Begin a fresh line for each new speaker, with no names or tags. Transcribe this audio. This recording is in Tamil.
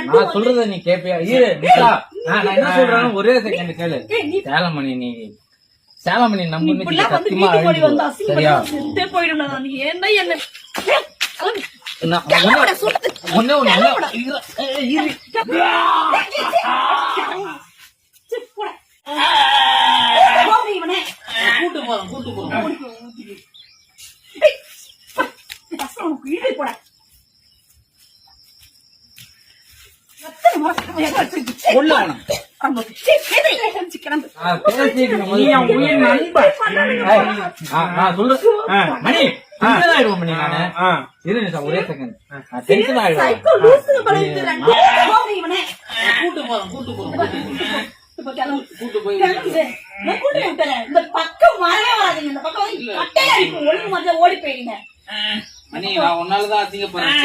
நான் சொல்றத நீ கேப்பியா? நான் என்ன சொல்றேன்னு ஒரே செகண்ட் கேளு. சேலமணி நீ சேலமணி நம்ம சத்தியமா சரியா கூட்டு போறோம் ஒரே செகண்ட் கூட்டு போய் இந்த பக்கம் வரவே வராதீங்க. இந்த பக்கம் ஒழுங்கு மாதிரி ஓடி போயிடுங்க. மணி நான் உன்னாலதான் அதிகப்படுறேன்.